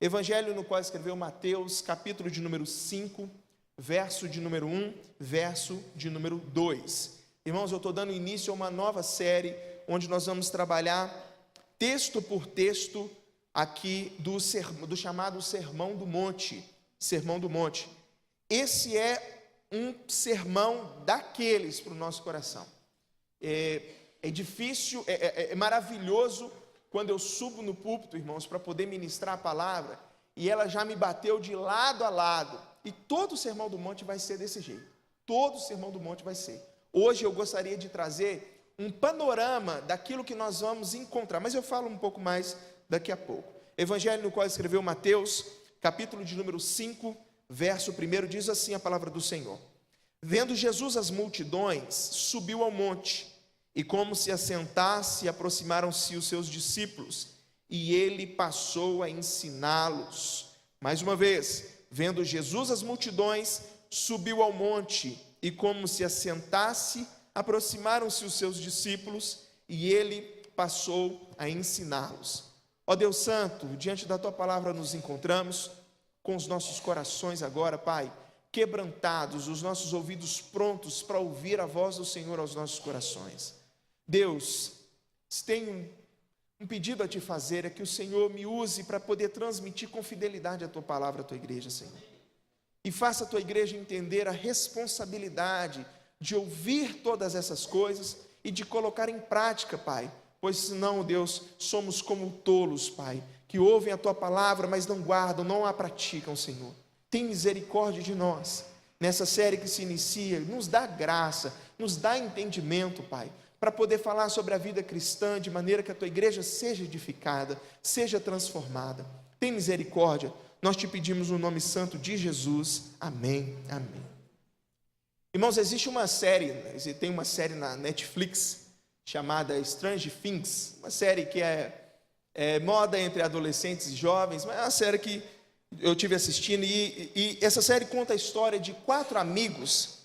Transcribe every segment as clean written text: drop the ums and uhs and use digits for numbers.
Evangelho no qual escreveu Mateus, capítulo de número 5, verso de número 1, verso de número 2. Irmãos, eu estou dando início a uma nova série, onde nós vamos trabalhar texto por texto, aqui do chamado Sermão do Monte. Sermão do Monte. Esse é um sermão daqueles para o nosso coração. É difícil, é maravilhoso quando eu subo no púlpito, irmãos, para poder ministrar a palavra, e ela já me bateu de lado a lado. E todo o Sermão do Monte vai ser desse jeito. Todo o Sermão do Monte vai ser. Hoje eu gostaria de trazer um panorama daquilo que nós vamos encontrar, mas eu falo um pouco mais daqui a pouco. Evangelho no qual escreveu Mateus, capítulo de número 5, verso 1, diz assim a palavra do Senhor: Vendo Jesus as multidões, subiu ao monte, e como se assentasse, aproximaram-se os seus discípulos, e ele passou a ensiná-los. Mais uma vez, vendo Jesus as multidões, subiu ao monte, e como se assentasse, aproximaram-se os seus discípulos, e ele passou a ensiná-los. Ó Deus Santo, diante da Tua palavra nos encontramos, com os nossos corações agora, Pai, quebrantados, os nossos ouvidos prontos para ouvir a voz do Senhor aos nossos corações. Deus, tenho um pedido a Te fazer, é que o Senhor me use para poder transmitir com fidelidade a Tua palavra à Tua igreja, Senhor. E faça a Tua igreja entender a responsabilidade de ouvir todas essas coisas e de colocar em prática, Pai, pois senão, Deus, somos como tolos, Pai, que ouvem a Tua palavra, mas não guardam, não a praticam, Senhor. Tem misericórdia de nós, nessa série que se inicia, nos dá graça, nos dá entendimento, Pai, para poder falar sobre a vida cristã, de maneira que a Tua igreja seja edificada, seja transformada. Tem misericórdia, nós Te pedimos no nome santo de Jesus, amém, amém. Irmãos, existe uma série, tem uma série na Netflix, chamada Stranger Things, uma série que é moda entre adolescentes e jovens, mas é uma série que eu tive assistindo, e essa série conta a história de quatro amigos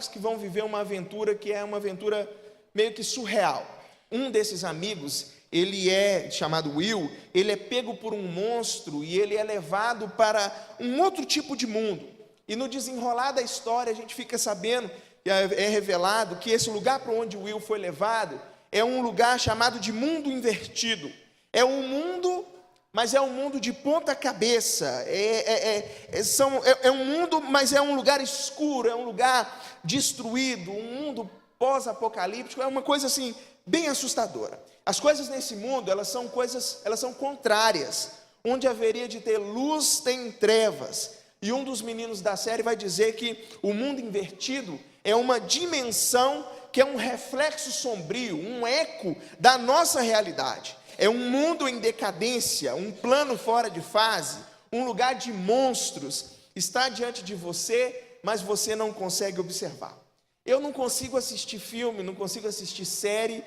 que vão viver uma aventura que é uma aventura meio que surreal. Um desses amigos, ele é chamado Will, ele é pego por um monstro e ele é levado para um outro tipo de mundo, e no desenrolar da história a gente fica sabendo, é revelado que esse lugar para onde Will foi levado é um lugar chamado de mundo invertido. É um mundo, mas é um mundo de ponta cabeça. É um mundo, mas é um lugar escuro, é um lugar destruído, um mundo pós-apocalíptico. É uma coisa assim bem assustadora. As coisas nesse mundo, elas são contrárias. Onde haveria de ter luz, tem trevas. E um dos meninos da série vai dizer que o mundo invertido é uma dimensão que é um reflexo sombrio, um eco da nossa realidade. É um mundo em decadência, um plano fora de fase, um lugar de monstros. Está diante de você, mas você não consegue observar. Eu não consigo assistir filme, não consigo assistir série,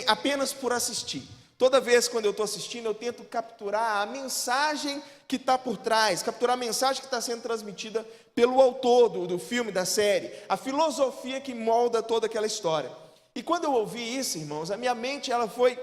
apenas por assistir. Toda vez quando eu estou assistindo, eu tento capturar a mensagem que está por trás, capturar a mensagem que está sendo transmitida pelo autor do filme, da série, a filosofia que molda toda aquela história. E quando eu ouvi isso, irmãos, a minha mente ela foi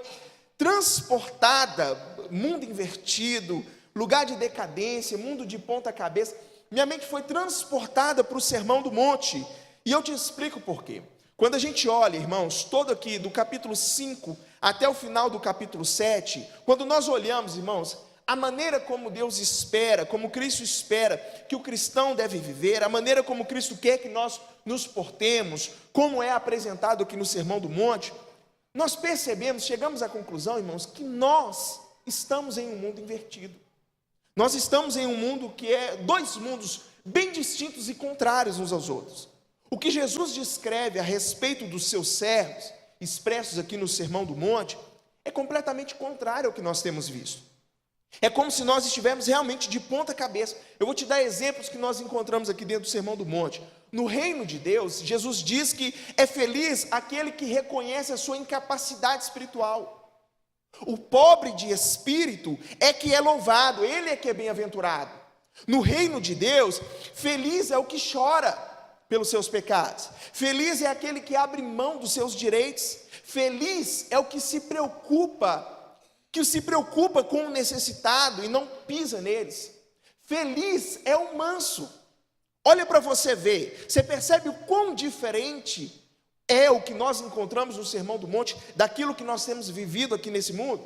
transportada, mundo invertido, lugar de decadência, mundo de ponta cabeça, minha mente foi transportada para o Sermão do Monte, e eu te explico por quê. Quando a gente olha, irmãos, todo aqui, do capítulo 5 até o final do capítulo 7, quando nós olhamos, irmãos, a maneira como Deus espera, como Cristo espera que o cristão deve viver, a maneira como Cristo quer que nós nos portemos, como é apresentado aqui no Sermão do Monte, nós percebemos, chegamos à conclusão, irmãos, que nós estamos em um mundo invertido. Nós estamos em um mundo que é dois mundos bem distintos e contrários uns aos outros. O que Jesus descreve a respeito dos seus servos, expressos aqui no Sermão do Monte, é completamente contrário ao que nós temos visto. É como se nós estivéssemos realmente de ponta cabeça. Eu vou te dar exemplos que nós encontramos aqui dentro do Sermão do Monte. No reino de Deus, Jesus diz que é feliz aquele que reconhece a sua incapacidade espiritual. O pobre de espírito é que é louvado, ele é que é bem-aventurado. No reino de Deus, feliz é o que chora pelos seus pecados. Feliz é aquele que abre mão dos seus direitos. Feliz é o que se preocupa que se preocupa com o necessitado e não pisa neles. Feliz é o manso. Olha para você ver, você percebe o quão diferente é o que nós encontramos no Sermão do Monte daquilo que nós temos vivido aqui nesse mundo?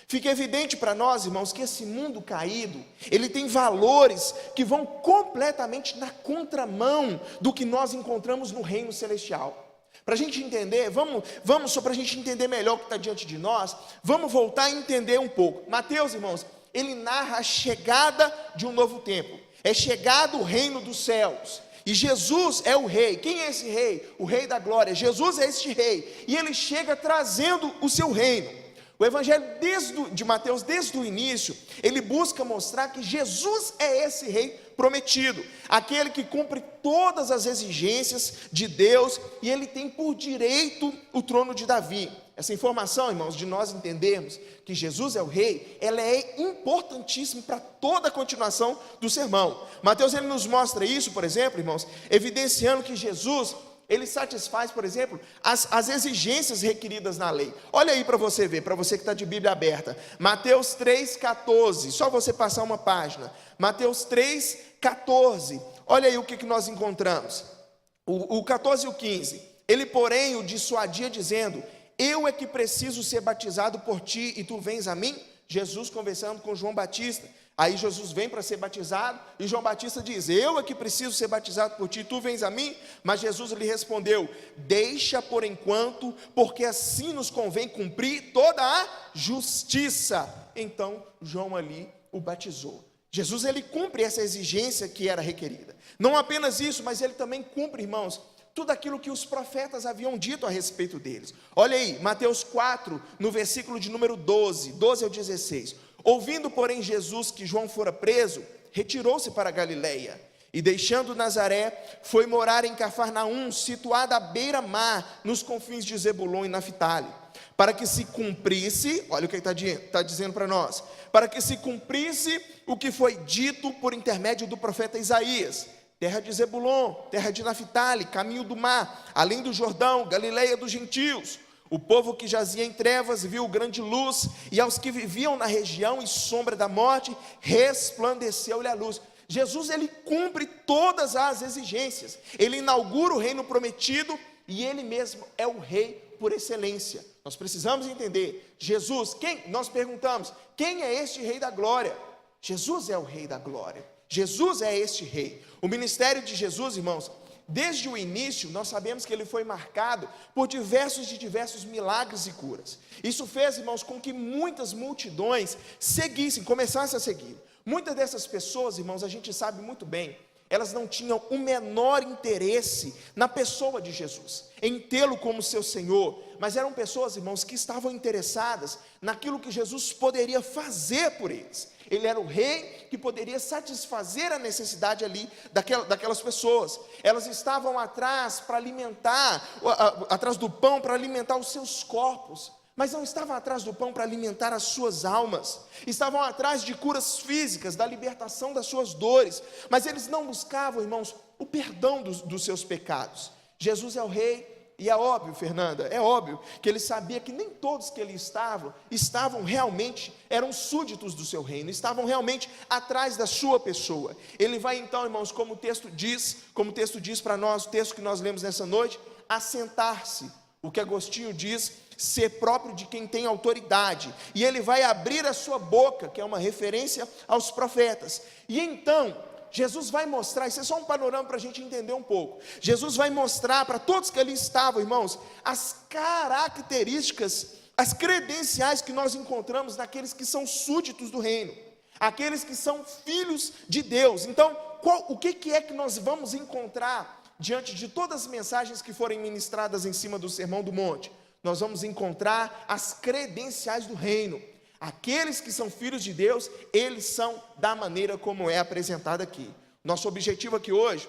Fica evidente para nós, irmãos, que esse mundo caído, ele tem valores que vão completamente na contramão do que nós encontramos no reino celestial. Para a gente entender, vamos só para a gente entender melhor o que está diante de nós, vamos voltar a entender um pouco. Mateus, irmãos, ele narra a chegada de um novo tempo. É chegado o reino dos céus. E Jesus é o rei. Quem é esse rei? O rei da glória. Jesus é este rei. E ele chega trazendo o seu reino. O evangelho de Mateus, desde o início, ele busca mostrar que Jesus é esse rei prometido, aquele que cumpre todas as exigências de Deus, e ele tem por direito o trono de Davi. Essa informação, irmãos, de nós entendermos que Jesus é o rei, ela é importantíssima para toda a continuação do sermão. Mateus, ele nos mostra isso, por exemplo, irmãos, evidenciando que Jesus, ele satisfaz, por exemplo, as exigências requeridas na lei. Olha aí para você ver, para você que está de Bíblia aberta, Mateus 3,14, só você passar uma página, Mateus 3,14, olha aí o que nós encontramos, o 14 e o 15, ele porém o dissuadia dizendo, eu é que preciso ser batizado por ti e tu vens a mim? Jesus conversando com João Batista, aí Jesus vem para ser batizado, e João Batista diz, eu é que preciso ser batizado por ti, tu vens a mim? Mas Jesus lhe respondeu, deixa por enquanto, porque assim nos convém cumprir toda a justiça. Então João ali o batizou. Jesus, ele cumpre essa exigência que era requerida. Não apenas isso, mas ele também cumpre, irmãos, tudo aquilo que os profetas haviam dito a respeito deles. Olha aí, Mateus 4, no versículo de número 12 ao 16, ouvindo, porém, Jesus que João fora preso, retirou-se para a Galileia, e deixando Nazaré, foi morar em Cafarnaum, situada à beira-mar, nos confins de Zebulon e Naftali, para que se cumprisse, olha o que ele está dizendo para nós, para que se cumprisse o que foi dito por intermédio do profeta Isaías, terra de Zebulon, terra de Naftali, caminho do mar, além do Jordão, Galileia dos gentios. O povo que jazia em trevas viu grande luz, e aos que viviam na região e sombra da morte, resplandeceu-lhe a luz. Jesus, ele cumpre todas as exigências, ele inaugura o reino prometido, e ele mesmo é o rei por excelência. Nós precisamos entender, Jesus, nós perguntamos, quem é este rei da glória? Jesus é o rei da glória, Jesus é este rei. O ministério de Jesus, irmãos, desde o início, nós sabemos que ele foi marcado por diversos milagres e curas. Isso fez, irmãos, com que muitas multidões começassem a seguir. Muitas dessas pessoas, irmãos, a gente sabe muito bem, elas não tinham o menor interesse na pessoa de Jesus, em tê-lo como seu Senhor, mas eram pessoas, irmãos, que estavam interessadas naquilo que Jesus poderia fazer por eles. Ele era o rei que poderia satisfazer a necessidade ali daquelas pessoas. Elas estavam atrás do pão para alimentar os seus corpos, mas não estavam atrás do pão para alimentar as suas almas. Estavam atrás de curas físicas, da libertação das suas dores, mas eles não buscavam, irmãos, o perdão dos seus pecados. Jesus é o rei. E é óbvio, Fernanda, é óbvio que ele sabia que nem todos que ele estavam realmente, eram súditos do seu reino, estavam realmente atrás da sua pessoa. Ele vai então, irmãos, como o texto diz para nós, o texto que nós lemos nessa noite, assentar-se, o que Agostinho diz, ser próprio de quem tem autoridade, e ele vai abrir a sua boca, que é uma referência aos profetas, e então Jesus vai mostrar, isso é só um panorama para a gente entender um pouco. Jesus vai mostrar para todos que ali estavam, irmãos, as características, as credenciais que nós encontramos naqueles que são súditos do reino, aqueles que são filhos de Deus. Então, o que é que nós vamos encontrar diante de todas as mensagens que forem ministradas em cima do Sermão do Monte? Nós vamos encontrar as credenciais do reino. Aqueles que são filhos de Deus, eles são da maneira como é apresentado aqui. Nosso objetivo aqui hoje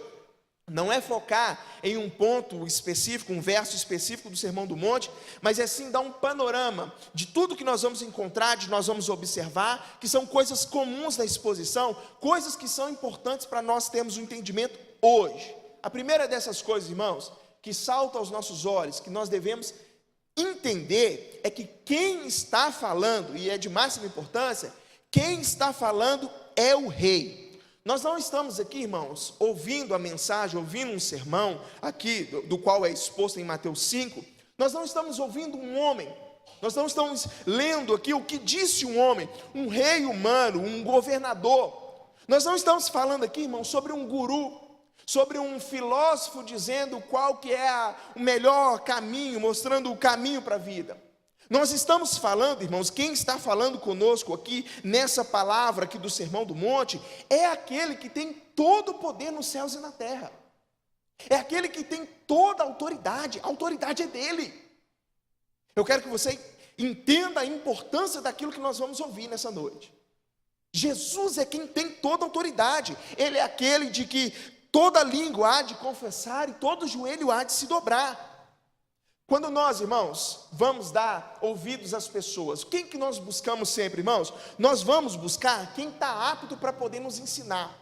não é focar em um ponto específico, um verso específico do Sermão do Monte, mas é sim dar um panorama de tudo que nós vamos encontrar, de nós vamos observar, que são coisas comuns da exposição, coisas que são importantes para nós termos um entendimento hoje. A primeira dessas coisas, irmãos, que salta aos nossos olhos, que nós devemos entender é que quem está falando, e é de máxima importância, quem está falando é o rei. Nós não estamos aqui, irmãos, ouvindo a mensagem, ouvindo um sermão aqui, do qual é exposto em Mateus 5, nós não estamos ouvindo um homem, nós não estamos lendo aqui o que disse um homem, um rei humano, um governador. Nós não estamos falando aqui, irmãos, sobre um guru, sobre um filósofo dizendo qual que é o melhor caminho, mostrando o caminho para a vida. Nós estamos falando, irmãos, quem está falando conosco aqui, nessa palavra aqui do Sermão do Monte, é aquele que tem todo o poder nos céus e na terra. É aquele que tem toda a autoridade é dele. Eu quero que você entenda a importância daquilo que nós vamos ouvir nessa noite. Jesus é quem tem toda a autoridade, ele é aquele de que toda língua há de confessar e todo joelho há de se dobrar. Quando nós, irmãos, vamos dar ouvidos às pessoas, quem que nós buscamos sempre, irmãos? Nós vamos buscar quem está apto para poder nos ensinar,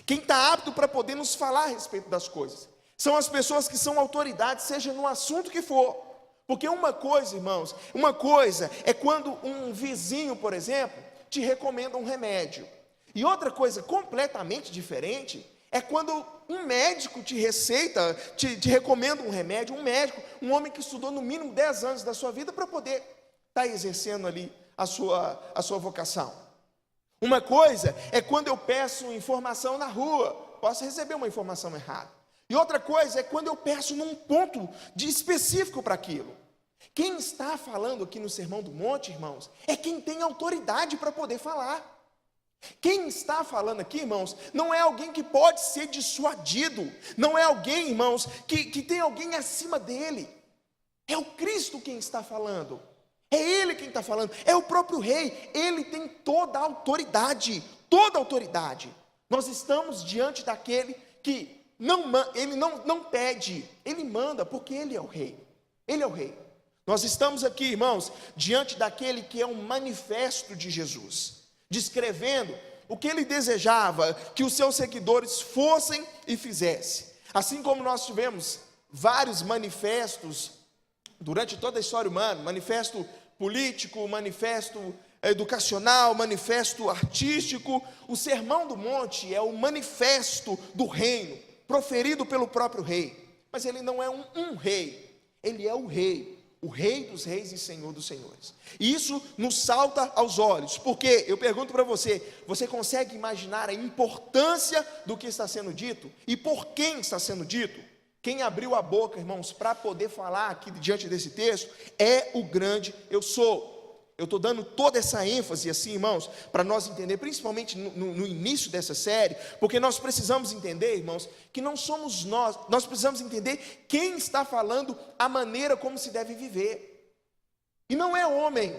quem está apto para poder nos falar a respeito das coisas. São as pessoas que são autoridades, seja no assunto que for. Porque uma coisa, irmãos, uma coisa é quando um vizinho, por exemplo, te recomenda um remédio. E outra coisa completamente diferente é quando um médico te receita, te recomenda um remédio, um médico, um homem que estudou no mínimo 10 anos da sua vida para poder estar exercendo ali a sua vocação. Uma coisa é quando eu peço informação na rua, posso receber uma informação errada. E outra coisa é quando eu peço num ponto específico para aquilo. Quem está falando aqui no Sermão do Monte, irmãos, é quem tem autoridade para poder falar. Quem está falando aqui, irmãos, não é alguém que pode ser dissuadido, não é alguém, irmãos, que tem alguém acima dele. É o Cristo quem está falando, é Ele quem está falando, é o próprio Rei, Ele tem toda a autoridade, toda a autoridade. Nós estamos diante daquele que Ele não pede, Ele manda, porque Ele é o Rei, Ele é o Rei. Nós estamos aqui, irmãos, diante daquele que é um manifesto de Jesus, descrevendo o que ele desejava que os seus seguidores fossem e fizessem. Assim como nós tivemos vários manifestos durante toda a história humana, manifesto político, manifesto educacional, manifesto artístico, o Sermão do Monte é o manifesto do reino, proferido pelo próprio rei. Mas ele não é um rei, ele é o Rei dos reis e Senhor dos senhores. E isso nos salta aos olhos, porque eu pergunto para você, você consegue imaginar a importância do que está sendo dito? E por quem está sendo dito? Quem abriu a boca, irmãos, para poder falar aqui diante desse texto, é o grande eu sou. Eu estou dando toda essa ênfase assim, irmãos, para nós entender, principalmente no início dessa série, porque nós precisamos entender, irmãos, que não somos nós precisamos entender quem está falando a maneira como se deve viver. E não é homem,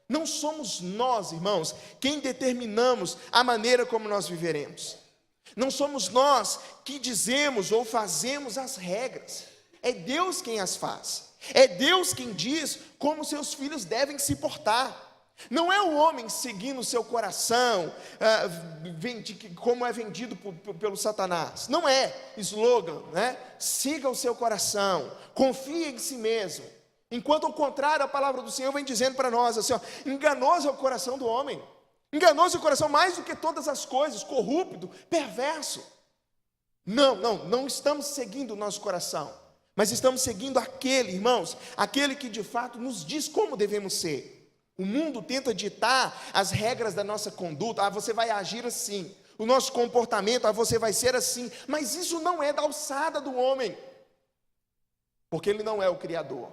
não somos nós, irmãos, quem determinamos a maneira como nós viveremos. Não somos nós que dizemos ou fazemos as regras, é Deus quem as faz. É Deus quem diz como seus filhos devem se portar. Não é o homem seguindo o seu coração, como é vendido pelo Satanás. Não é slogan, né? Siga o seu coração, confie em si mesmo. Enquanto ao contrário, a palavra do Senhor vem dizendo para nós assim, ó, enganoso é o coração do homem. Enganoso é o coração mais do que todas as coisas, corrupto, perverso. Não estamos seguindo o nosso coração. Mas estamos seguindo aquele, irmãos, aquele que de fato nos diz como devemos ser. O mundo tenta ditar as regras da nossa conduta, você vai agir assim, o nosso comportamento, você vai ser assim, mas isso não é da alçada do homem, porque ele não é o Criador,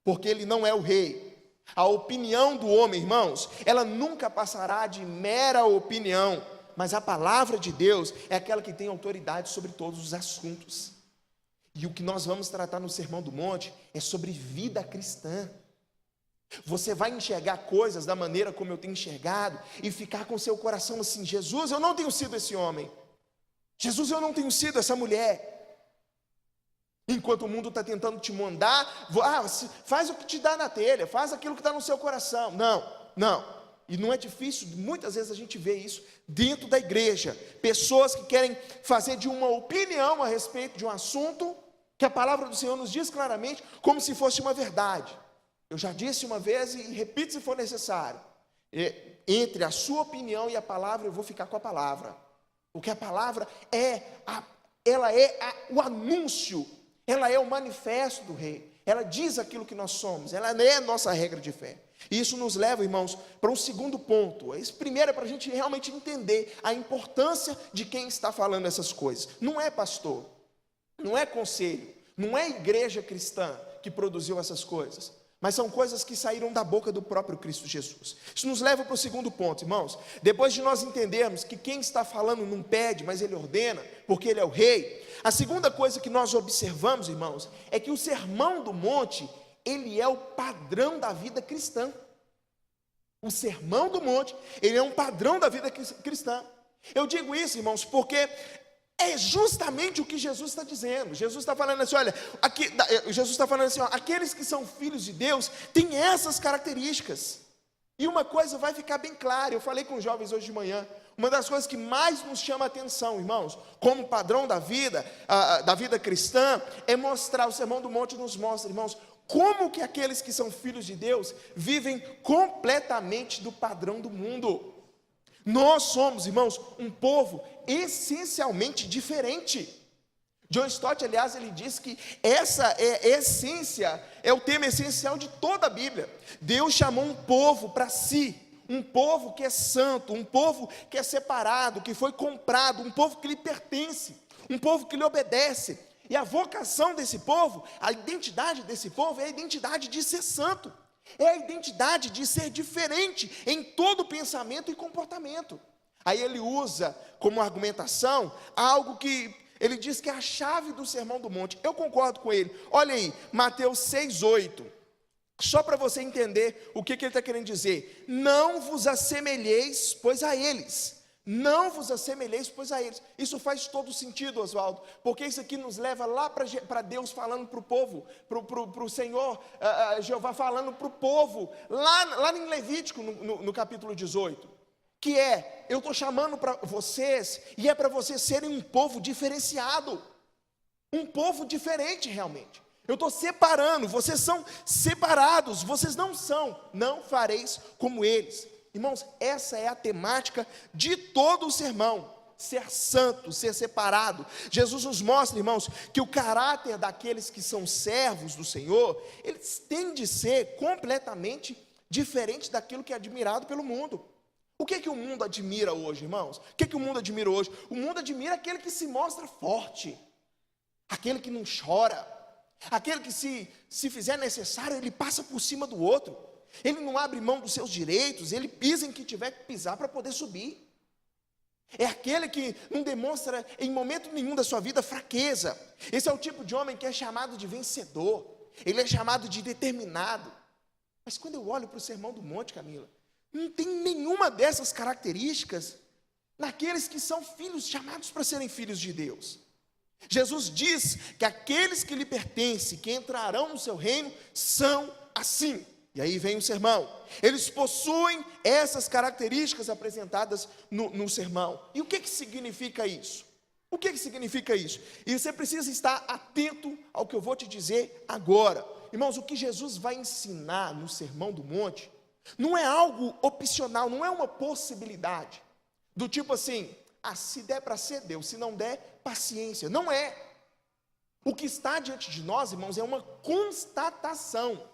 porque ele não é o Rei. A opinião do homem, irmãos, ela nunca passará de mera opinião, mas a palavra de Deus é aquela que tem autoridade sobre todos os assuntos. E o que nós vamos tratar no Sermão do Monte é sobre vida cristã. Você vai enxergar coisas da maneira como eu tenho enxergado e ficar com seu coração assim, Jesus, eu não tenho sido esse homem. Jesus, eu não tenho sido essa mulher. Enquanto o mundo está tentando te mandar, faz o que te dá na telha, faz aquilo que está no seu coração. Não. E não é difícil, muitas vezes a gente vê isso dentro da igreja. Pessoas que querem fazer de uma opinião a respeito de um assunto que a palavra do Senhor nos diz claramente, como se fosse uma verdade. Eu já disse uma vez e repito se for necessário. Entre a sua opinião e a palavra, eu vou ficar com a palavra. Porque a palavra ela é o anúncio, ela é o manifesto do rei. Ela diz aquilo que nós somos, ela é a nossa regra de fé. E isso nos leva, irmãos, para um segundo ponto. Esse primeiro é para a gente realmente entender a importância de quem está falando essas coisas. Não é pastor, não é conselho, não é igreja cristã que produziu essas coisas, mas são coisas que saíram da boca do próprio Cristo Jesus. Isso nos leva para o segundo ponto, irmãos. Depois de nós entendermos que quem está falando não pede, mas ele ordena, porque ele é o rei. A segunda coisa que nós observamos, irmãos, é que o Sermão do Monte, ele é o padrão da vida cristã. O Sermão do Monte, ele é um padrão da vida cristã. Eu digo isso, irmãos, porque é justamente o que Jesus está dizendo. Jesus está falando assim, olha, Jesus está falando assim, ó, aqueles que são filhos de Deus têm essas características. E uma coisa vai ficar bem clara, eu falei com os jovens hoje de manhã, uma das coisas que mais nos chama a atenção, irmãos, como padrão da vida cristã, é mostrar, o Sermão do Monte nos mostra, irmãos, como que aqueles que são filhos de Deus vivem completamente do padrão do mundo. Nós somos, irmãos, um povo essencialmente diferente. John Stott, aliás, ele diz que essa é a essência, é o tema essencial de toda a Bíblia. Deus chamou um povo para si, um povo que é santo, um povo que é separado, que foi comprado, um povo que lhe pertence, um povo que lhe obedece. E a vocação desse povo, a identidade desse povo é a identidade de ser santo, é a identidade de ser diferente em todo pensamento e comportamento. Aí ele usa como argumentação algo que ele diz que é a chave do Sermão do Monte. Eu concordo com ele. Olha aí, Mateus 6,8. Só para você entender o que ele está querendo dizer. Não vos assemelheis, pois a eles. Não vos assemelheis, pois a eles. Isso faz todo sentido, Oswaldo, porque isso aqui nos leva lá para Deus falando para o povo, para o Senhor, Jeová falando para o povo, lá em Levítico, no capítulo 18, que eu estou chamando para vocês, e é para vocês serem um povo diferenciado, um povo diferente realmente. Eu estou separando, vocês são separados, vocês não fareis como eles. Irmãos, essa é a temática de todo o sermão, ser santo, ser separado. Jesus nos mostra, irmãos, que o caráter daqueles que são servos do Senhor, eles têm de ser completamente diferente daquilo que é admirado pelo mundo. O que o mundo admira hoje, irmãos? O que o mundo admira hoje? O mundo admira aquele que se mostra forte, aquele que não chora, aquele que se fizer necessário, ele passa por cima do outro. Ele não abre mão dos seus direitos, ele pisa em que tiver que pisar para poder subir. É aquele que não demonstra em momento nenhum da sua vida fraqueza. Esse é o tipo de homem que é chamado de vencedor, ele é chamado de determinado. Mas quando eu olho para o Sermão do Monte, Camila, não tem nenhuma dessas características naqueles que são filhos, chamados para serem filhos de Deus. Jesus diz que aqueles que lhe pertencem, que entrarão no seu reino, são assim. E aí vem o sermão. Eles possuem essas características apresentadas no sermão. E o que significa isso? O que significa isso? E você precisa estar atento ao que eu vou te dizer agora. Irmãos, o que Jesus vai ensinar no Sermão do Monte não é algo opcional, não é uma possibilidade. Do tipo assim, se der para ser, Deus, se não der, paciência. Não é. O que está diante de nós, irmãos, é uma constatação.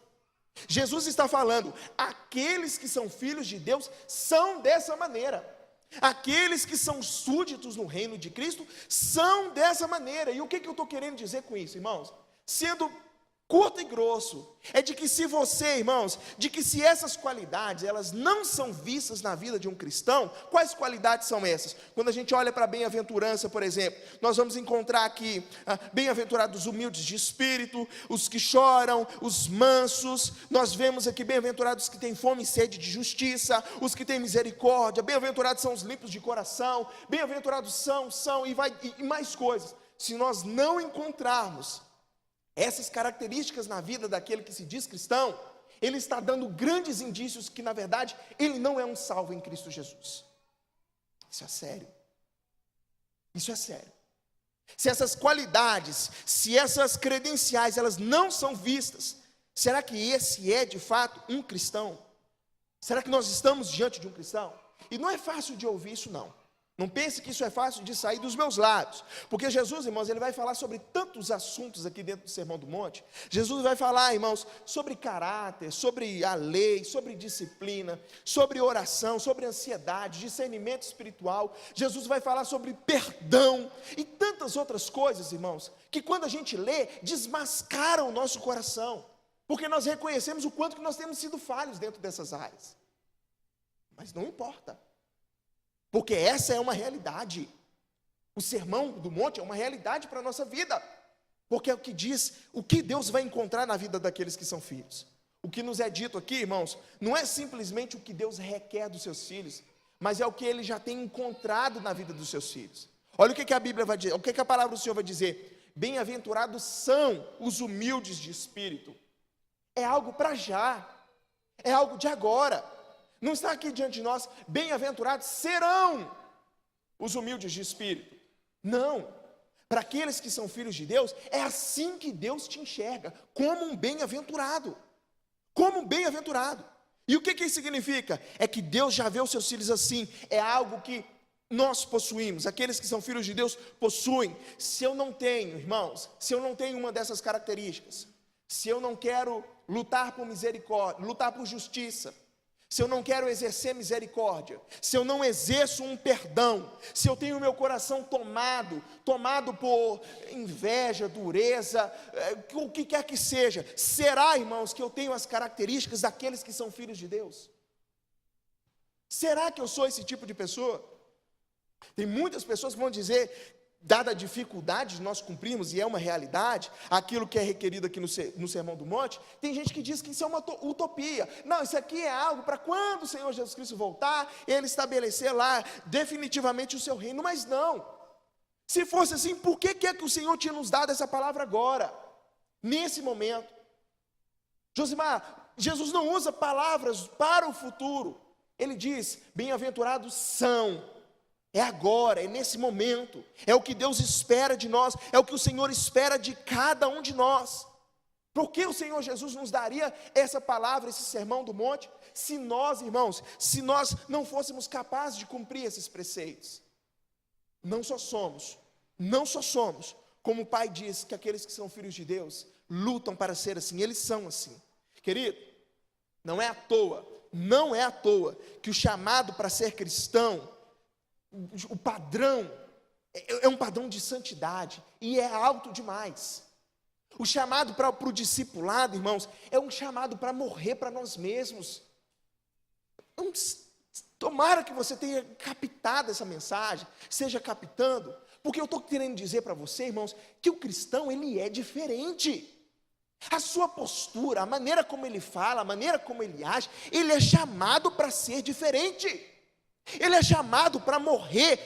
Jesus está falando, aqueles que são filhos de Deus são dessa maneira. Aqueles que são súditos no reino de Cristo são dessa maneira. E o que eu estou querendo dizer com isso, irmãos? Sendo curto e grosso, é de que se você, irmãos, de que se essas qualidades, elas não são vistas na vida de um cristão, quais qualidades são essas? Quando a gente olha para a bem-aventurança, por exemplo, nós vamos encontrar aqui, bem-aventurados os humildes de espírito, os que choram, os mansos, nós vemos aqui, bem-aventurados os que têm fome e sede de justiça, os que têm misericórdia, bem-aventurados são os limpos de coração, bem-aventurados são, e mais coisas. Se nós não encontrarmos essas características na vida daquele que se diz cristão, ele está dando grandes indícios que, na verdade, ele não é um salvo em Cristo Jesus. Isso é sério. Isso é sério. Se essas qualidades, se essas credenciais, elas não são vistas, Será que esse é de fato um cristão? Será que nós estamos diante de um cristão? E não é fácil de ouvir isso não. Não pense que isso é fácil de sair dos meus lábios, porque Jesus, irmãos, ele vai falar sobre tantos assuntos aqui dentro do Sermão do Monte. Jesus vai falar, irmãos, sobre caráter, sobre a lei, sobre disciplina, sobre oração, sobre ansiedade, discernimento espiritual. Jesus vai falar sobre perdão e tantas outras coisas, irmãos, que quando a gente lê, desmascaram o nosso coração, porque nós reconhecemos o quanto que nós temos sido falhos dentro dessas áreas. Mas não importa. Porque essa é uma realidade. O Sermão do Monte é uma realidade para a nossa vida. Porque é o que diz, o que Deus vai encontrar na vida daqueles que são filhos. O que nos é dito aqui, irmãos, não é simplesmente o que Deus requer dos seus filhos, mas é o que Ele já tem encontrado na vida dos seus filhos. Olha o que a Bíblia vai dizer, o que a palavra do Senhor vai dizer. Bem-aventurados são os humildes de espírito. É algo para já, é algo de agora. Não está aqui diante de nós, bem-aventurados serão os humildes de espírito. Não, para aqueles que são filhos de Deus, é assim que Deus te enxerga, como um bem-aventurado. Como um bem-aventurado. E o que isso significa? É que Deus já vê os seus filhos assim, é algo que nós possuímos, aqueles que são filhos de Deus possuem. Se eu não tenho, irmãos, se eu não tenho uma dessas características, se eu não quero lutar por misericórdia, lutar por justiça, se eu não quero exercer misericórdia, se eu não exerço um perdão, se eu tenho o meu coração tomado por inveja, dureza, o que quer que seja, será, irmãos, que eu tenho as características daqueles que são filhos de Deus? Será que eu sou esse tipo de pessoa? Tem muitas pessoas que vão dizer, dada a dificuldade de nós cumprirmos, e é uma realidade, aquilo que é requerido aqui no Sermão do Monte, tem gente que diz que isso é uma utopia. Não, isso aqui é algo para quando o Senhor Jesus Cristo voltar, Ele estabelecer lá definitivamente o seu reino. Mas não, se fosse assim, por que é que o Senhor tinha nos dado essa palavra agora, nesse momento? Josimar, Jesus não usa palavras para o futuro, Ele diz, bem-aventurados são. É agora, é nesse momento, é o que Deus espera de nós, é o que o Senhor espera de cada um de nós. Por que o Senhor Jesus nos daria essa palavra, esse sermão do monte, se nós, irmãos, se nós não fôssemos capazes de cumprir esses preceitos? Não só somos, como o Pai diz, que aqueles que são filhos de Deus, lutam para ser assim, eles são assim. Querido, não é à toa que o chamado para ser cristão, o padrão é um padrão de santidade e é alto demais. O chamado para o discipulado, irmãos, é um chamado para morrer para nós mesmos. Tomara que você tenha captado essa mensagem, esteja captando, porque eu estou querendo dizer para você, irmãos, que o cristão, ele é diferente. A sua postura, a maneira como ele fala, a maneira como ele age, ele é chamado para ser diferente. Ele é chamado para morrer.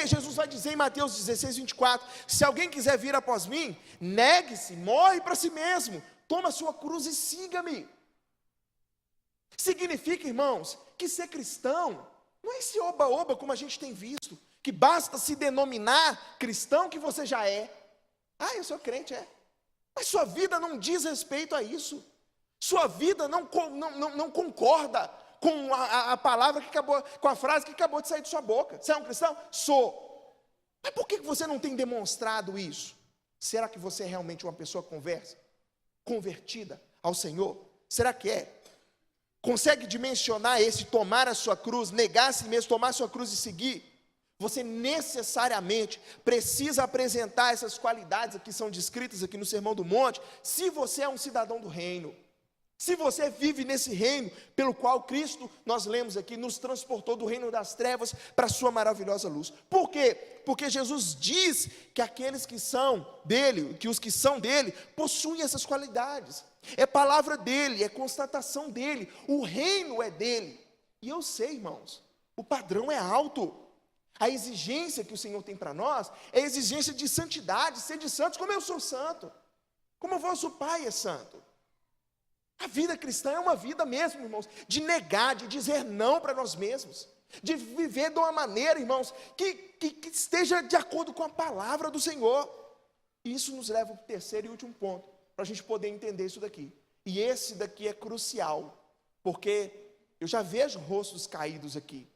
Jesus vai dizer em Mateus 16, 24, se alguém quiser vir após mim, negue-se, morre para si mesmo, toma a sua cruz e siga-me. Significa, irmãos, que ser cristão não é esse oba-oba como a gente tem visto, que basta se denominar cristão que você já é. Ah, eu sou crente, mas sua vida não diz respeito a isso, sua vida não concorda com a palavra que acabou, com a frase que acabou de sair de sua boca. Você é um cristão? Sou. Mas por que você não tem demonstrado isso? Será que você é realmente uma pessoa convertida ao Senhor? Será que é? Consegue dimensionar esse tomar a sua cruz, negar a si mesmo, tomar a sua cruz e seguir? Você necessariamente precisa apresentar essas qualidades que são descritas aqui no Sermão do Monte, se você é um cidadão do reino. Se você vive nesse reino, pelo qual Cristo, nós lemos aqui, nos transportou do reino das trevas para a sua maravilhosa luz. Por quê? Porque Jesus diz que aqueles que são dele, que os que são dele, possuem essas qualidades. É palavra dele, é constatação dele, o reino é dele. E eu sei, irmãos, o padrão é alto. A exigência que o Senhor tem para nós, é a exigência de santidade, ser de santos como eu sou santo, como o vosso Pai é santo. A vida cristã é uma vida mesmo, irmãos, de negar, de dizer não para nós mesmos, de viver de uma maneira, irmãos, que esteja de acordo com a palavra do Senhor. E isso nos leva ao terceiro e último ponto, para a gente poder entender isso daqui. E esse daqui é crucial, porque eu já vejo rostos caídos aqui,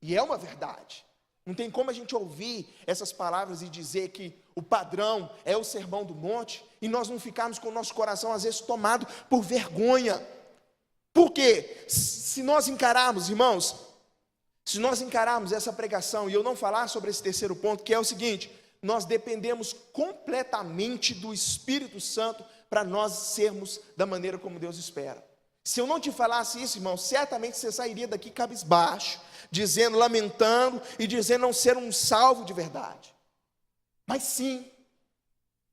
e é uma verdade. Não tem como a gente ouvir essas palavras e dizer que o padrão é o Sermão do Monte, e nós não ficarmos com o nosso coração às vezes tomado por vergonha. Por quê? Se nós encararmos, irmãos, se nós encararmos essa pregação, e eu não falar sobre esse terceiro ponto, que é o seguinte: nós dependemos completamente do Espírito Santo para nós sermos da maneira como Deus espera. Se eu não te falasse isso, irmão, certamente você sairia daqui cabisbaixo, dizendo, lamentando e dizendo não ser um salvo de verdade. Mas sim,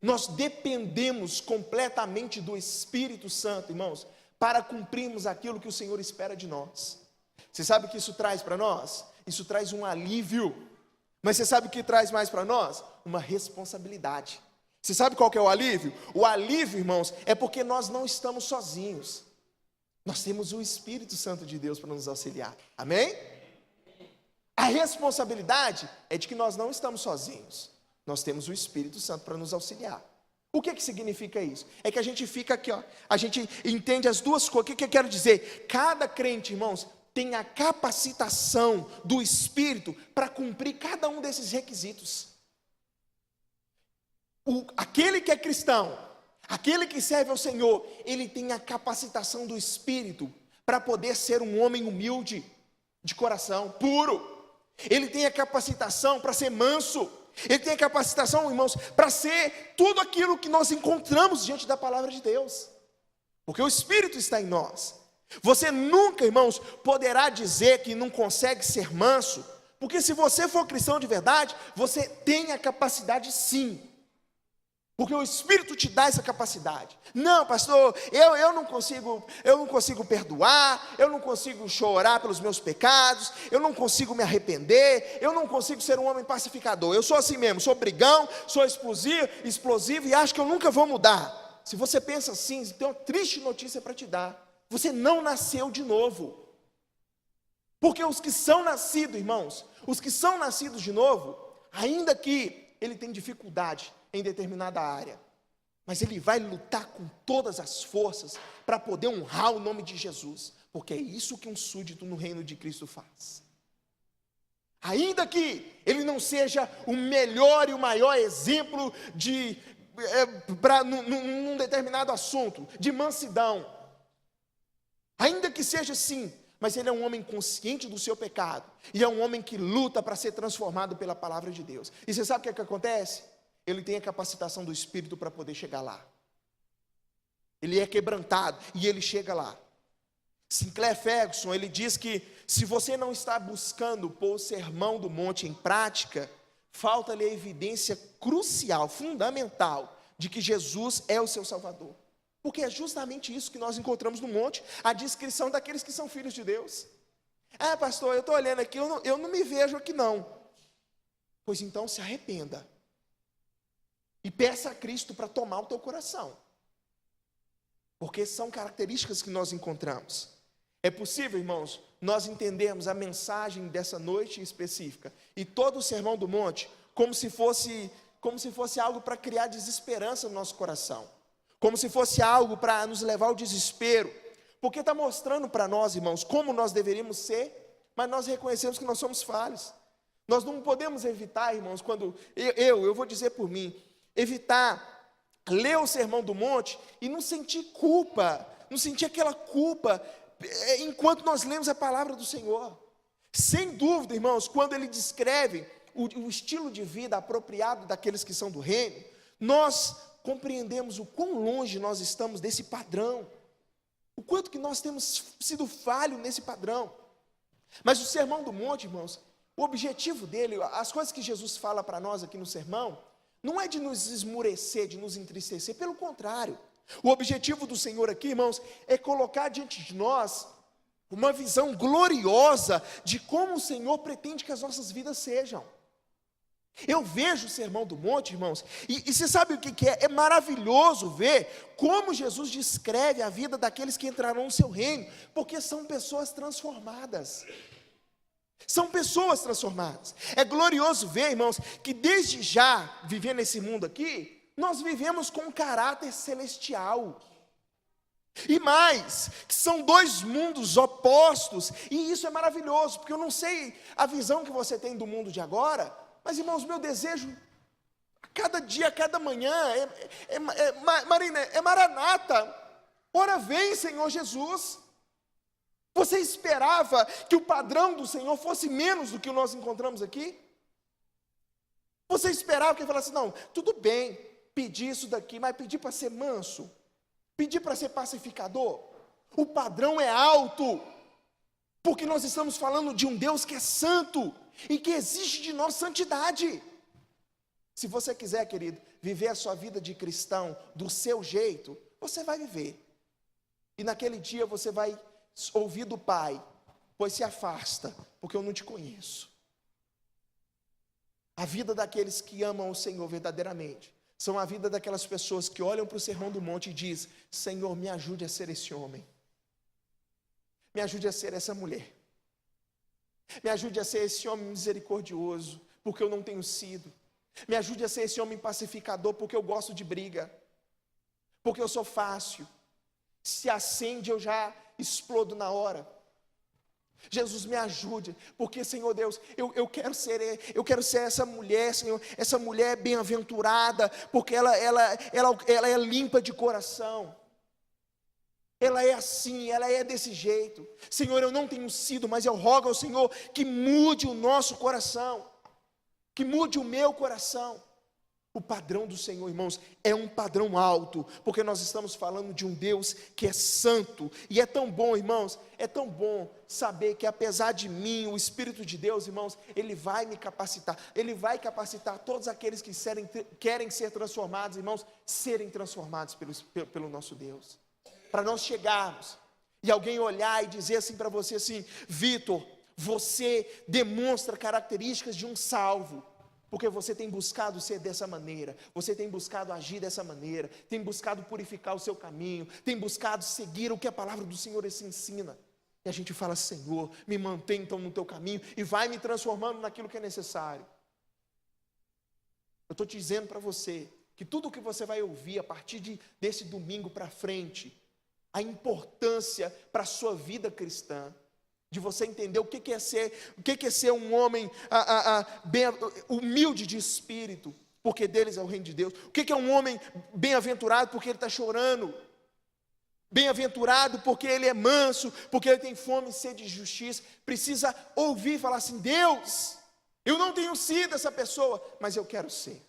nós dependemos completamente do Espírito Santo, irmãos, para cumprirmos aquilo que o Senhor espera de nós. Você sabe o que isso traz para nós? Isso traz um alívio. Mas você sabe o que traz mais para nós? Uma responsabilidade. Você sabe qual que é o alívio? O alívio, irmãos, é porque nós não estamos sozinhos. Nós temos o Espírito Santo de Deus para nos auxiliar. Amém? A responsabilidade é de que nós não estamos sozinhos. Nós temos o Espírito Santo para nos auxiliar. O que significa isso? É que a gente fica aqui, ó, a gente entende as duas coisas. O que eu quero dizer? Cada crente, irmãos, tem a capacitação do Espírito para cumprir cada um desses requisitos. Aquele que é cristão, aquele que serve ao Senhor, ele tem a capacitação do Espírito para poder ser um homem humilde, de coração, puro. Ele tem a capacitação para ser manso. Ele tem a capacitação, irmãos, para ser tudo aquilo que nós encontramos diante da palavra de Deus. Porque o Espírito está em nós. Você nunca, irmãos, poderá dizer que não consegue ser manso, porque se você for cristão de verdade, você tem a capacidade sim. Porque o Espírito te dá essa capacidade. Não, pastor, eu não consigo perdoar, eu não consigo chorar pelos meus pecados, eu não consigo me arrepender, eu não consigo ser um homem pacificador. Eu sou assim mesmo, sou brigão, sou explosivo e acho que eu nunca vou mudar. Se você pensa assim, tem uma triste notícia para te dar. Você não nasceu de novo. Porque os que são nascidos, irmãos, os que são nascidos de novo, ainda que ele tem dificuldade em determinada área, mas ele vai lutar com todas as forças para poder honrar o nome de Jesus, porque é isso que um súdito no reino de Cristo faz. Ainda que ele não seja o melhor e o maior exemplo num determinado assunto, de mansidão, ainda que seja assim, mas ele é um homem consciente do seu pecado, e é um homem que luta para ser transformado pela palavra de Deus. E você sabe o que acontece? Ele tem a capacitação do Espírito para poder chegar lá. Ele é quebrantado e ele chega lá. Sinclair Ferguson, ele diz que se você não está buscando pôr o Sermão do Monte em prática, falta-lhe a evidência crucial, fundamental, de que Jesus é o seu Salvador. Porque é justamente isso que nós encontramos no monte, a descrição daqueles que são filhos de Deus. Ah, pastor, eu estou olhando aqui, eu não me vejo aqui não. Pois então se arrependa. E peça a Cristo para tomar o teu coração. Porque são características que nós encontramos. É possível, irmãos, nós entendermos a mensagem dessa noite específica e todo o Sermão do Monte como se fosse algo para criar desesperança no nosso coração. Como se fosse algo para nos levar ao desespero. Porque está mostrando para nós, irmãos, como nós deveríamos ser, mas nós reconhecemos que nós somos falhos. Nós não podemos evitar, irmãos, quando eu vou dizer por mim, evitar ler o Sermão do Monte e não sentir culpa, não sentir aquela culpa enquanto nós lemos a palavra do Senhor. Sem dúvida, irmãos, quando ele descreve o estilo de vida apropriado daqueles que são do reino, nós compreendemos o quão longe nós estamos desse padrão, o quanto que nós temos sido falhos nesse padrão. Mas o Sermão do Monte, irmãos, o objetivo dele, as coisas que Jesus fala para nós aqui no sermão, não é de nos esmurecer, de nos entristecer, pelo contrário. O objetivo do Senhor aqui, irmãos, é colocar diante de nós uma visão gloriosa de como o Senhor pretende que as nossas vidas sejam. Eu vejo o Sermão do Monte, irmãos, e você sabe o que é? É maravilhoso ver como Jesus descreve a vida daqueles que entrarão no seu reino, porque são pessoas transformadas. São pessoas transformadas. É glorioso ver, irmãos, que desde já, vivendo nesse mundo aqui, nós vivemos com um caráter celestial. E mais, que são dois mundos opostos, e isso é maravilhoso, porque eu não sei a visão que você tem do mundo de agora, mas irmãos, meu desejo, cada dia, cada manhã, Marina, é Maranata, ora vem Senhor Jesus. Você esperava que o padrão do Senhor fosse menos do que nós encontramos aqui? Você esperava que ele falasse, não, tudo bem, pedir isso daqui, mas pedir para ser manso, pedir para ser pacificador, o padrão é alto, porque nós estamos falando de um Deus que é santo, e que exige de nós santidade. Se você quiser, querido, viver a sua vida de cristão do seu jeito, você vai viver, e naquele dia você vai ouvir do Pai, pois se afasta, porque eu não te conheço. A vida daqueles que amam o Senhor verdadeiramente, são a vida daquelas pessoas que olham para o Sermão do Monte e dizem, Senhor, me ajude a ser esse homem, me ajude a ser essa mulher, me ajude a ser esse homem misericordioso, porque eu não tenho sido, me ajude a ser esse homem pacificador, porque eu gosto de briga, porque eu sou fácil, se acende eu já explodo na hora. Jesus, me ajude, porque Senhor Deus, eu quero ser essa mulher, Senhor, essa mulher bem-aventurada, porque ela é limpa de coração, ela é assim, ela é desse jeito. Senhor, eu não tenho sido, mas eu rogo ao Senhor que mude o nosso coração, que mude o meu coração. O padrão do Senhor, irmãos, é um padrão alto, porque nós estamos falando de um Deus que é santo, e é tão bom, irmãos, é tão bom saber que apesar de mim, o Espírito de Deus, irmãos, Ele vai me capacitar, Ele vai capacitar todos aqueles que querem ser transformados, irmãos, serem transformados pelo nosso Deus, para nós chegarmos, e alguém olhar e dizer assim para você assim, Vitor, você demonstra características de um salvo, porque você tem buscado ser dessa maneira, você tem buscado agir dessa maneira, tem buscado purificar o seu caminho, tem buscado seguir o que a palavra do Senhor se ensina. E a gente fala, Senhor, me mantém então no teu caminho e vai me transformando naquilo que é necessário. Eu estou te dizendo para você, que tudo o que você vai ouvir a partir desse domingo para frente, a importância para a sua vida cristã, de você entender o que é ser um homem bem, humilde de espírito, porque deles é o reino de Deus. O que é um homem bem-aventurado porque ele está chorando, bem-aventurado porque ele é manso, porque ele tem fome e sede de justiça. Precisa ouvir e falar assim, Deus, eu não tenho sido essa pessoa, mas eu quero ser.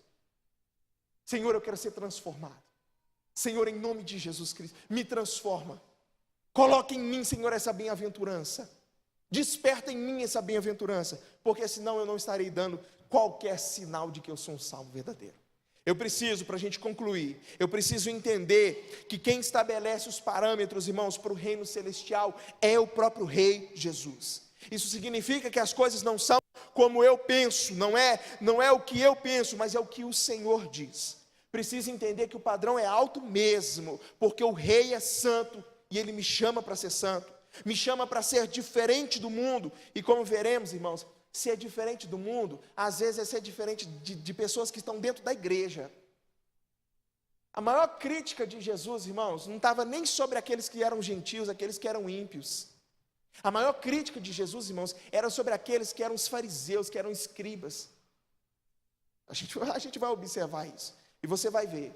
Senhor, eu quero ser transformado. Senhor, em nome de Jesus Cristo, me transforma. Coloque em mim, Senhor, essa bem-aventurança. Desperta em mim essa bem-aventurança, porque senão eu não estarei dando qualquer sinal de que eu sou um salvo verdadeiro. Eu preciso, para a gente concluir, eu preciso entender que quem estabelece os parâmetros, irmãos, para o reino celestial é o próprio Rei Jesus. Isso significa que as coisas não são como eu penso, não é o que eu penso, mas é o que o Senhor diz. Preciso entender que o padrão é alto mesmo, porque o Rei é santo e Ele me chama para ser santo. Me chama para ser diferente do mundo, e como veremos, irmãos, ser diferente do mundo, às vezes é ser diferente de pessoas que estão dentro da igreja. A maior crítica de Jesus, irmãos, não estava nem sobre aqueles que eram gentios, aqueles que eram ímpios. A maior crítica de Jesus, irmãos, era sobre aqueles que eram os fariseus, que eram escribas. A gente vai observar isso, e você vai ver.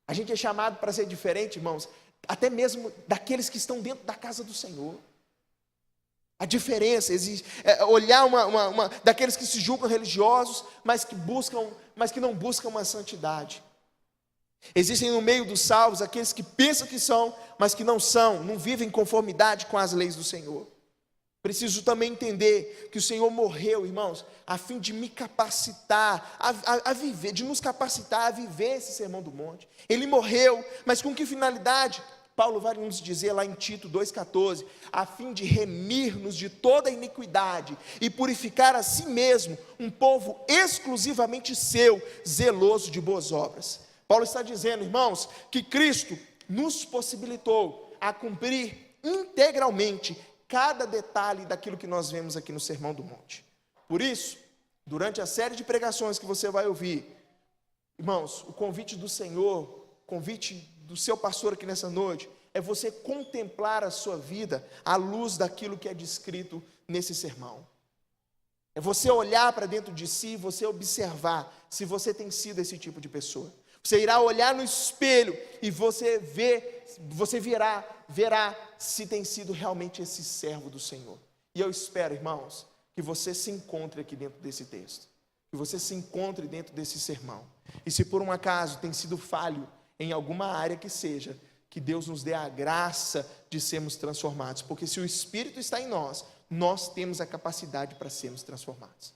A gente é chamado para ser diferente, irmãos, até mesmo daqueles que estão dentro da casa do Senhor. A diferença existe, olhar daqueles que se julgam religiosos, mas que não buscam uma santidade. Existem no meio dos salvos aqueles que pensam que são, mas que não são, não vivem em conformidade com as leis do Senhor. Preciso também entender que o Senhor morreu, irmãos, a fim de me capacitar a viver, de nos capacitar a viver esse sermão do monte. Ele morreu, mas com que finalidade? Paulo vai nos dizer lá em Tito 2,14, a fim de remir-nos de toda iniquidade e purificar a si mesmo um povo exclusivamente seu, zeloso de boas obras. Paulo está dizendo, irmãos, que Cristo nos possibilitou a cumprir integralmente cada detalhe daquilo que nós vemos aqui no Sermão do Monte. Por isso, durante a série de pregações que você vai ouvir, irmãos, o convite do Senhor, o convite do seu pastor aqui nessa noite, é você contemplar a sua vida à luz daquilo que é descrito nesse sermão. É você olhar para dentro de si, você observar se você tem sido esse tipo de pessoa. Você irá olhar no espelho e você verá se tem sido realmente esse servo do Senhor. E eu espero, irmãos, que você se encontre aqui dentro desse texto, que você se encontre dentro desse sermão. E se por um acaso tem sido falho em alguma área que seja, que Deus nos dê a graça de sermos transformados, porque se o Espírito está em nós, nós temos a capacidade para sermos transformados.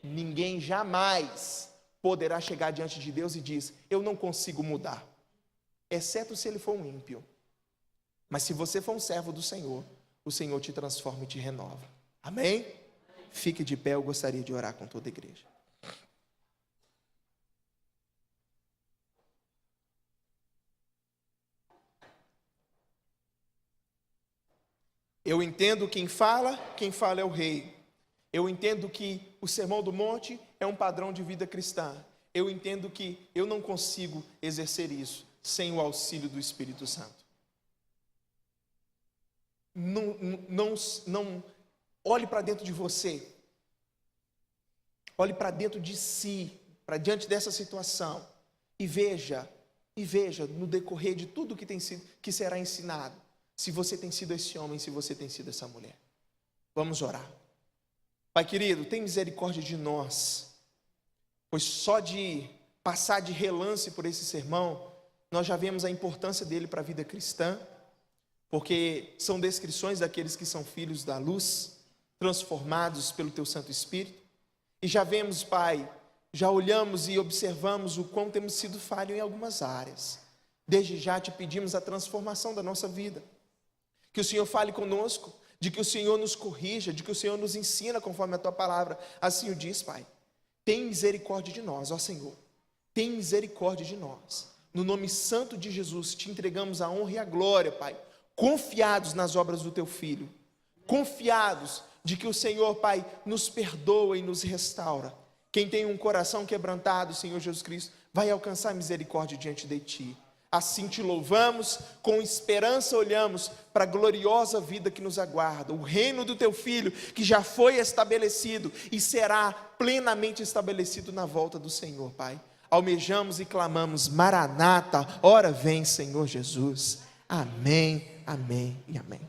Ninguém jamais poderá chegar diante de Deus e diz: eu não consigo mudar, exceto se ele for um ímpio. Mas se você for um servo do Senhor, o Senhor te transforma e te renova. Amém? Fique de pé, eu gostaria de orar com toda a igreja. Eu entendo quem fala é o rei. Eu entendo que o Sermão do Monte é um padrão de vida cristã. Eu entendo que eu não consigo exercer isso sem o auxílio do Espírito Santo. Não olhe para dentro de você. Olhe para dentro de si, para diante dessa situação e veja no decorrer de tudo que será ensinado, se você tem sido esse homem, se você tem sido essa mulher. Vamos orar. Pai querido, tem misericórdia de nós, pois só de passar de relance por esse sermão, nós já vemos a importância dele para a vida cristã, porque são descrições daqueles que são filhos da luz, transformados pelo Teu Santo Espírito, e já vemos, Pai, já olhamos e observamos o quão temos sido falhos em algumas áreas. Desde já te pedimos a transformação da nossa vida, que o Senhor fale conosco, de que o Senhor nos corrija, de que o Senhor nos ensina conforme a Tua palavra. Assim o diz, Pai. Tem misericórdia de nós, ó Senhor. Tem misericórdia de nós. No nome santo de Jesus, te entregamos a honra e a glória, Pai. Confiados nas obras do Teu Filho. Confiados de que o Senhor, Pai, nos perdoa e nos restaura. Quem tem um coração quebrantado, Senhor Jesus Cristo, vai alcançar misericórdia diante de Ti. Assim te louvamos, com esperança olhamos para a gloriosa vida que nos aguarda, o reino do Teu Filho, que já foi estabelecido e será plenamente estabelecido na volta do Senhor, Pai. Almejamos e clamamos: Maranata, ora vem, Senhor Jesus. Amém, amém e amém.